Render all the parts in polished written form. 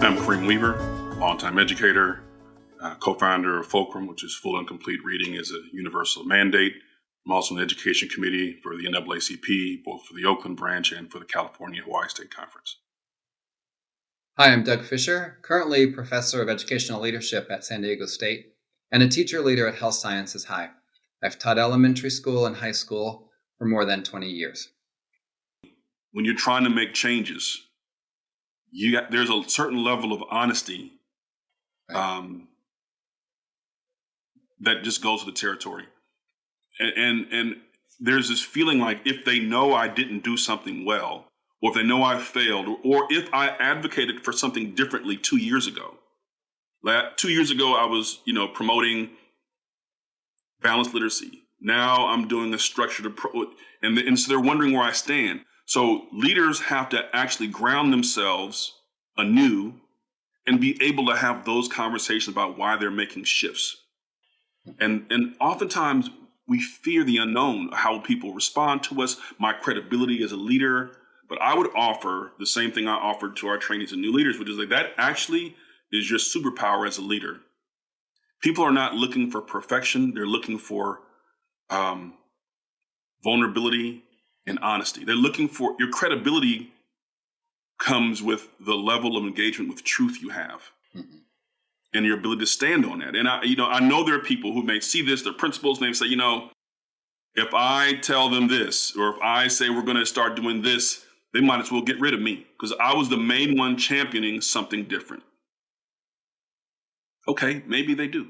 I'm Kareem Weaver, longtime educator, co-founder of Fulcrum, which is Full and Complete Reading as a Universal Mandate. I'm also on the Education Committee for the NAACP, both for the Oakland branch and for the California-Hawaii State Conference. Hi, I'm Doug Fisher, currently Professor of Educational Leadership at San Diego State and a teacher leader at Health Sciences High. I've taught elementary school and high school for more than 20 years. When you're trying to make changes, there's a certain level of honesty that just goes with the territory. And there's this feeling like if they know I didn't do something well, or if they know I failed, or if I advocated for something differently 2 years ago. 2 years ago, I was, promoting balanced literacy. Now I'm doing a structured approach, and so they're wondering where I stand. So leaders have to actually ground themselves anew and be able to have those conversations about why they're making shifts. And oftentimes we fear the unknown, how people respond to us, my credibility as a leader. But I would offer the same thing I offered to our trainees and new leaders, which is like that actually is your superpower as a leader. People are not looking for perfection. They're looking for vulnerability and honesty. They're looking for your credibility comes with the level of engagement with truth you have and your ability to stand on that. And I know there are people who may see this, their principals may say, if I tell them this, or if I say we're going to start doing this, they might as well get rid of me because I was the main one championing something different. Okay, maybe they do.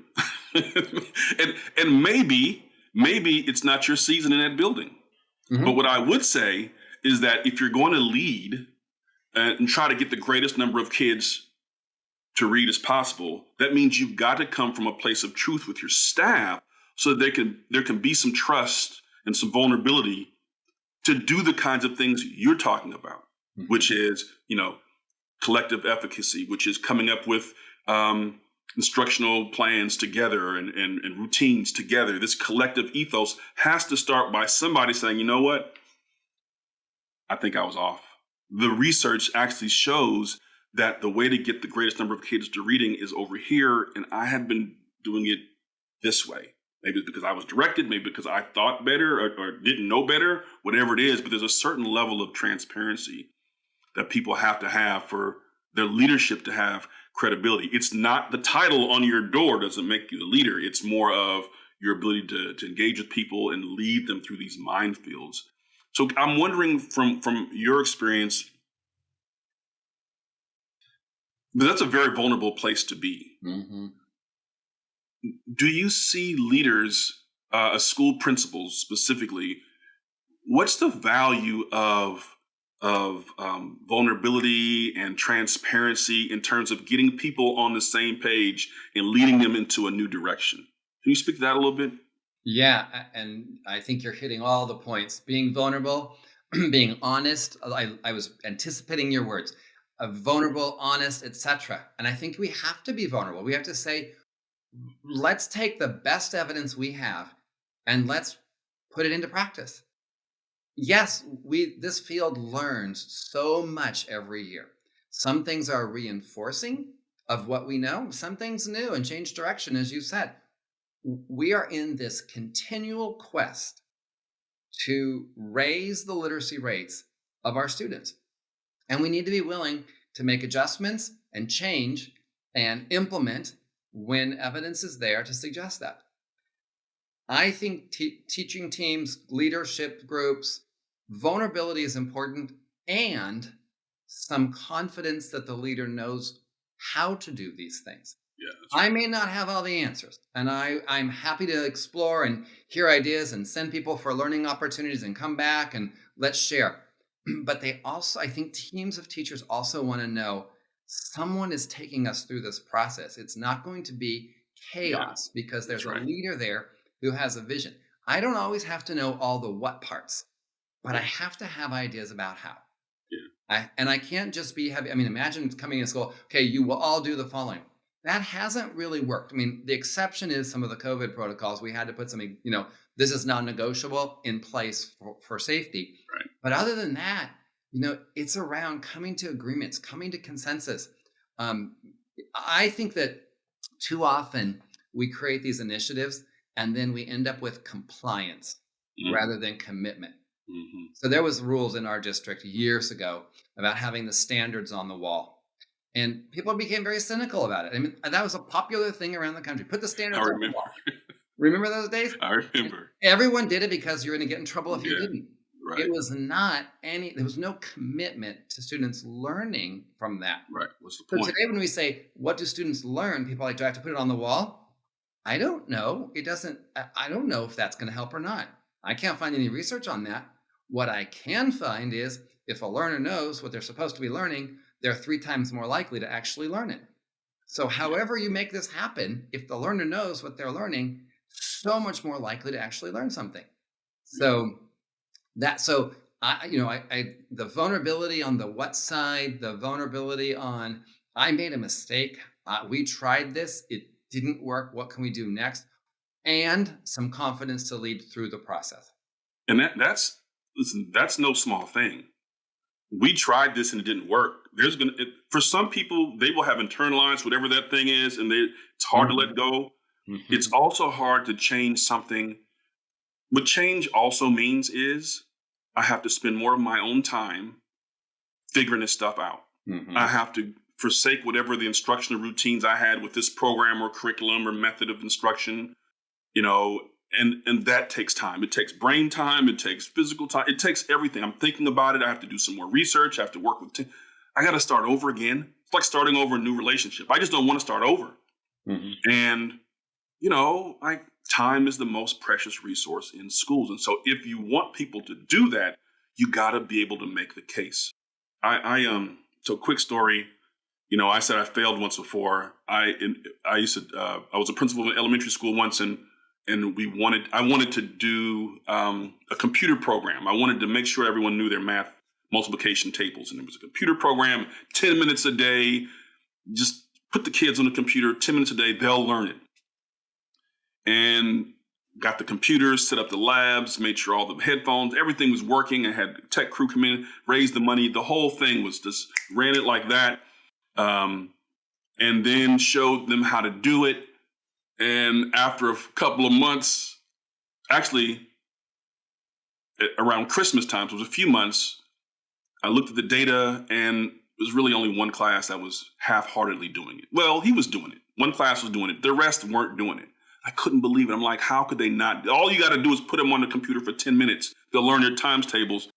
and maybe it's not your season in that building. Mm-hmm. But what I would say is that if you're going to lead and try to get the greatest number of kids to read as possible, that means you've got to come from a place of truth with your staff so that there can be some trust and some vulnerability to do the kinds of things you're talking about, mm-hmm. which is, collective efficacy, which is coming up with instructional plans together and routines together. This collective ethos has to start by somebody saying, you know what? I think I was off. The research actually shows that the way to get the greatest number of kids to reading is over here, and I had been doing it this way. Maybe it's because I was directed, maybe because I thought better or didn't know better, whatever it is, but there's a certain level of transparency that people have to have for their leadership to have credibility. It's not the title on your door doesn't make you the leader. It's more of your ability to engage with people and lead them through these minefields. So I'm wondering from your experience, but that's a very vulnerable place to be. Mm-hmm. Do you see leaders, school principals specifically, what's the value of vulnerability and transparency in terms of getting people on the same page and leading them into a new direction? Can you speak to that a little bit? Yeah, and I think you're hitting all the points. Being vulnerable, being honest. I was anticipating your words. Vulnerable, honest, etc. And I think we have to be vulnerable. We have to say, let's take the best evidence we have and let's put it into practice. Yes, this field learns so much every year. Some things are reinforcing of what we know, some things new and change direction, as you said. We are in this continual quest to raise the literacy rates of our students. And we need to be willing to make adjustments and change and implement when evidence is there to suggest that. I think teaching teams, leadership groups, vulnerability is important, and some confidence that the leader knows how to do these things. Yeah, I may not have all the answers, and I'm happy to explore and hear ideas and send people for learning opportunities and come back and let's share. But I think teams of teachers also want to know someone is taking us through this process. It's not going to be chaos because there's a leader there who has a vision. I don't always have to know all the what parts, but I have to have ideas about how. Yeah. I can't just be heavy. Imagine coming in school, okay, you will all do the following. That hasn't really worked. The exception is some of the COVID protocols. We had to put something, this is non-negotiable in place for safety. Right. But other than that, it's around coming to agreements, coming to consensus. Um, I think that too often we create these initiatives and then we end up with compliance rather than commitment. Mm-hmm. So there was rules in our district years ago about having the standards on the wall. And people became very cynical about it. I mean, that was a popular thing around the country. Put the I standards on the remember. wall. Remember those days? I And remember. everyone did it because you're going to get in trouble if you Yeah. didn't. It Right. was not there was no commitment to students learning from that. Right. What's the So point? today when we say, what do students learn? People are like, do I have to put it on the wall? I don't know. It doesn't, I don't know if that's going to help or not. I can't find any research on that. What I can find is if a learner knows what they're supposed to be learning, they're 3 times more likely to actually learn it. So however you make this happen, if the learner knows what they're learning, so much more likely to actually learn something. So so I the vulnerability on the what side, the vulnerability on I made a mistake. We tried this, it didn't work. What can we do next? And some confidence to lead through the process. And that's listen, that's no small thing. We tried this and it didn't work. For some people, they will have internalized whatever that thing is, and it's hard to let go. It's Mhm. also hard to change something. What change also means is I have to spend more of my own time figuring this stuff out. I Mhm. have to forsake whatever the instructional routines I had with this program or curriculum or method of instruction, you know, and that takes time. It takes brain time. It takes physical time. It takes everything. I'm thinking about it. I have to do some more research. I have to work with. I got to start over again. It's like starting over a new relationship. I just don't want to start over. Mhm. And like time is the most precious resource in schools. And so if you want people to do that, you got to be able to make the case. So quick story. I said I failed once before. I used to. I was a principal of an elementary school once, and I wanted to do a computer program. I wanted to make sure everyone knew their math multiplication tables, and it was a computer program, 10 minutes a day. Just put the kids on the computer, 10 minutes a day, they'll learn it. And got the computers, set up the labs, made sure all the headphones, everything was working. I had the tech crew come in, raise the money. The whole thing was just ran it like that. And then showed them how to do it. And after a couple of months, actually around Christmas time, so it was a few months, I looked at the data and it was really only one class that was half-heartedly doing it. Well, he was doing it. One class was doing it. The rest weren't doing it. I couldn't believe it. I'm like, how could they not? All you got to do is put them on the computer for 10 minutes. They'll learn their times tables.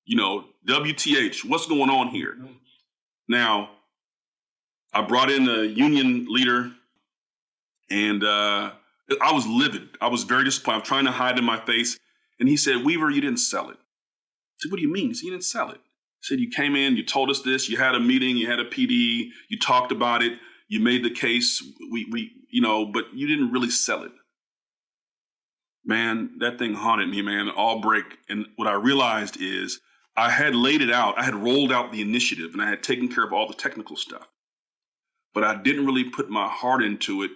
WTH, what's going on here? Now, I brought in a union leader and I was livid. I was very disappointed. I'm trying to hide in my face. And he said, Weaver, you didn't sell it. I said, what do you mean? He said, you didn't sell it. He said, you came in, you told us this, you had a meeting, you had a PD, you talked about it, you made the case, but you didn't really sell it. Man, that thing haunted me, man, all break. And what I realized is I had laid it out. I had rolled out the initiative and I had taken care of all the technical stuff. But I didn't really put my heart into it.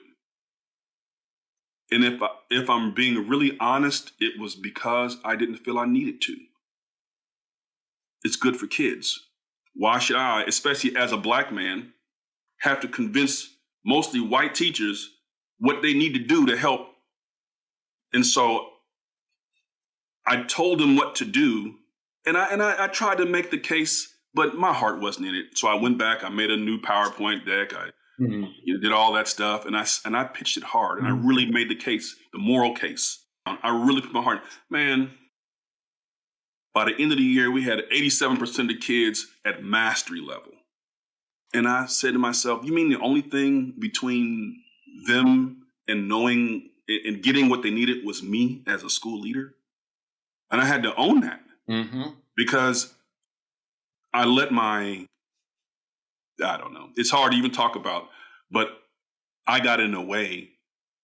And if I'm being really honest, it was because I didn't feel I needed to. It's good for kids. Why should I, especially as a Black man, have to convince mostly white teachers what they need to do to help? And so I told them what to do, and I tried to make the case, but my heart wasn't in it. So I went back, I made a new PowerPoint deck, I did all that stuff, and I pitched it hard, and I really made the case, the moral case. I really put my heart, man. By the end of the year, we had 87% of the kids at mastery level. And I said to myself, you mean the only thing between them and knowing and getting what they needed was me as a school leader? And I had to own that because I don't know, it's hard to even talk about, but I got in the way,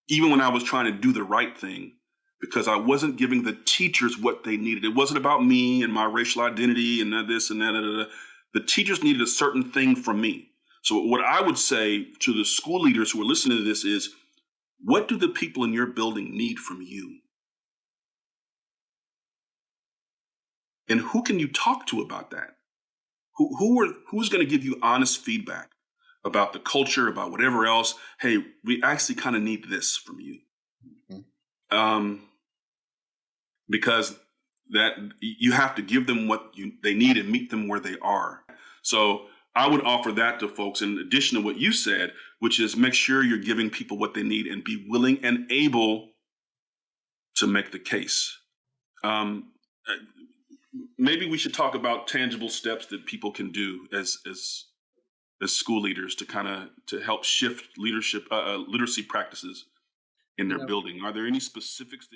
even when I was trying to do the right thing, because I wasn't giving the teachers what they needed. It wasn't about me and my racial identity and this and that. The teachers needed a certain thing from me. So what I would say to the school leaders who are listening to this is, what do the people in your building need from you? And who can you talk to about that? Who's going to give you honest feedback? about the culture, about whatever else. Hey, we actually kind of need this from you. Um, because that you have to give them what they need and meet them where they are. So I would offer that to folks in addition to what you said, which is make sure you're giving people what they need and be willing and able to make the case. Um, Maybe we should talk about tangible steps that people can do as school leaders to kind of to help shift leadership literacy practices in You their know, building. Are there any specifics that